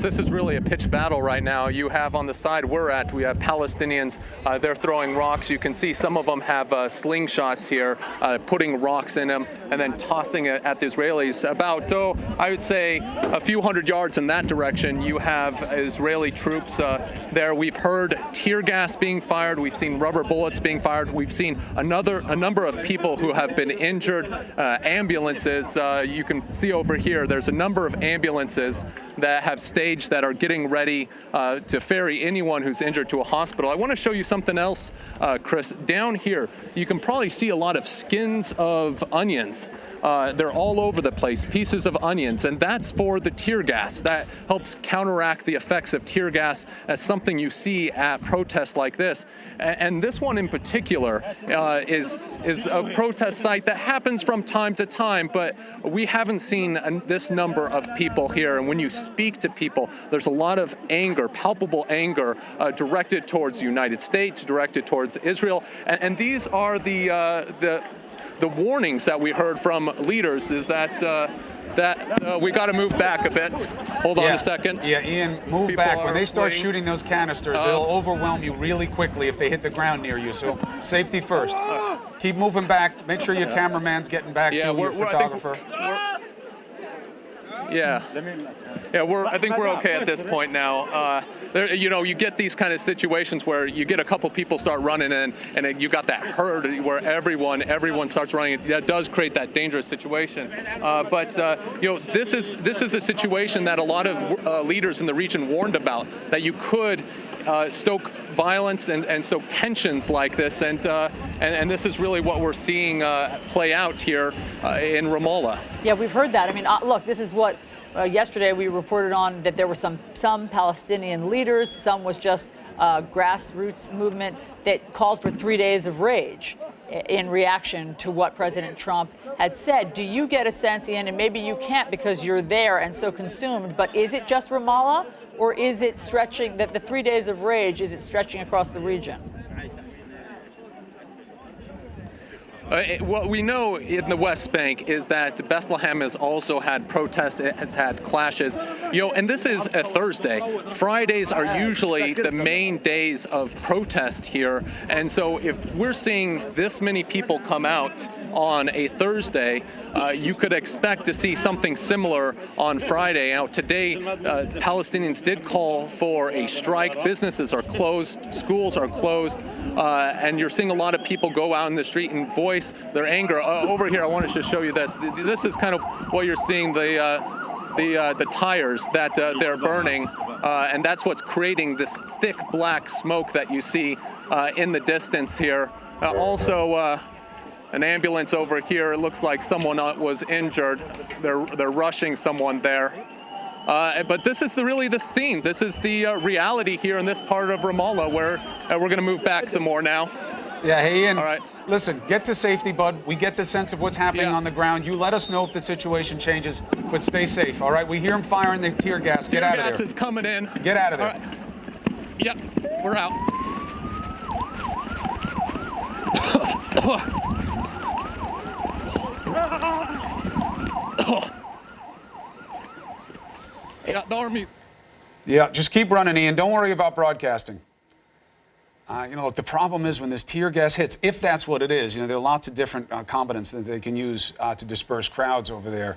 This is really a pitched battle right now. You have on the side we're at, we have Palestinians, they're throwing rocks. You can see some of them have slingshots here, putting rocks in them and then tossing it at the Israelis. About, I would say, a few hundred yards in that direction, you have Israeli troops there. We've heard tear gas being fired. We've seen rubber bullets being fired. We've seen a number of people who have been injured. Ambulances, you can see over here, there's a number of ambulances that have staged that are getting ready to ferry anyone who's injured to a hospital. I want to show you something else, Chris. Down here, you can probably see a lot of skins of onions. They're all over the place, pieces of onions, and that's for the tear gas. That helps counteract the effects of tear gas. That's something you see at protests like this. And this one in particular is a protest site that happens from time to time, but we haven't seen this number of people here. And when you speak to people, there's a lot of anger, palpable anger, directed towards the United States, directed towards Israel. And these are the warnings that we heard from leaders is that we got to move back a bit. Hold on a second. Yeah, Ian, move back. When they start shooting those canisters, they'll overwhelm you really quickly if they hit the ground near you. So safety first. Keep moving back. Make sure your cameraman's getting back to your photographer. I think we're okay at this point now. You get these kind of situations where you get a couple people start running in, and you got that herd where everyone starts running. That does create that dangerous situation. This is a situation that a lot of leaders in the region warned about, that you could stoke violence and stoke tensions like this, and this is really what we're seeing play out here in Ramallah. Yeah, we've heard that. I mean, look, this is what yesterday we reported on, that there were some Palestinian leaders, some was just grassroots movement that called for 3 days of rage in reaction to what President Trump had said. Do you get a sense, Ian, and maybe you can't because you're there and so consumed, but is it just Ramallah? Or is it stretching, that the 3 days of rage, is it stretching across the region? What we know in the West Bank is that Bethlehem has also had protests, it has had clashes. And this is a Thursday. Fridays are usually the main days of protest here. And so if we're seeing this many people come out on a Thursday, you could expect to see something similar on Friday. Now, today, Palestinians did call for a strike. Businesses are closed, schools are closed, and you're seeing a lot of people go out in the street and voice their anger. Over here, I want to just show you this. This is kind of what you're seeing, the tires that they're burning, and that's what's creating this thick black smoke that you see in the distance here. Also, an ambulance over here. It looks like someone was injured. They're rushing someone there. But this is really the scene. This is the reality here in this part of Ramallah, where we're going to move back some more now. Yeah, hey, Ian. All right. Listen, get to safety, bud. We get the sense of what's happening on the ground. You let us know if the situation changes, but stay safe, all right? We hear them firing the tear gas. Get out of there. Tear gas is coming in. Get out of there. All right. Yep, we're out. Yeah, the armies. Yeah, just keep running, Ian. Don't worry about broadcasting. Look, the problem is when this tear gas hits, if that's what it is, there are lots of different combatants that they can use to disperse crowds over there.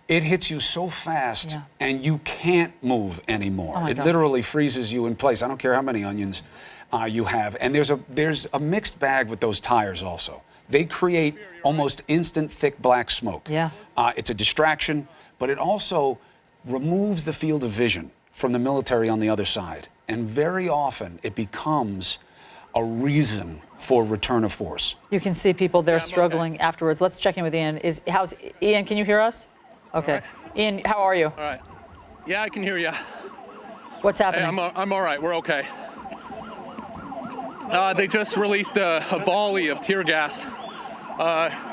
It hits you so fast, and you can't move anymore. It literally freezes you in place. I don't care how many onions you have. And there's a mixed bag with those tires also. They create almost instant thick black smoke. Yeah. It's a distraction, but it also removes the field of vision from the military on the other side. And very often it becomes a reason for return of force. You can see people there struggling afterwards. Let's check in with Ian. How's Ian? Can you hear us? Okay. Right. Ian, how are you? All right. Yeah, I can hear you. What's happening? Hey, I'm all right. We're okay. They just released a volley of tear gas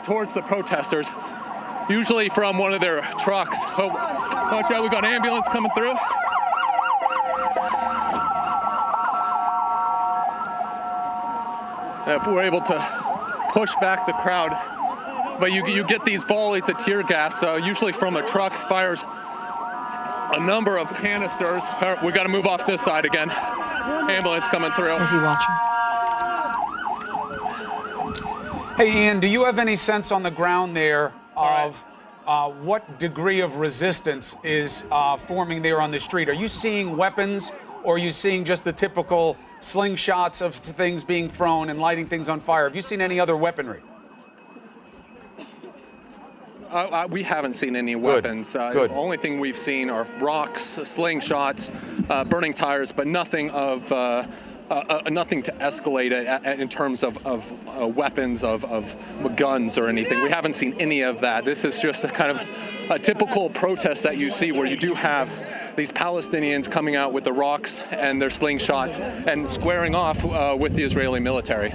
towards the protesters, usually from one of their trucks. Oh, watch out, we got an ambulance coming through. We're able to push back the crowd, but you get these volleys of tear gas, usually from a truck, fires a number of canisters. We got to move off this side again. Ambulance coming through. Is he watching? Hey, Ian, do you have any sense on the ground there of what degree of resistance is forming there on the street? Are you seeing weapons, or are you seeing just the typical slingshots of things being thrown and lighting things on fire? Have you seen any other weaponry? We haven't seen any weapons. Good. The only thing we've seen are rocks, slingshots, burning tires, but nothing of nothing to escalate in terms of weapons, of guns or anything. We haven't seen any of that. This is just a kind of a typical protest that you see, where you do have these Palestinians coming out with the rocks and their slingshots and squaring off with the Israeli military.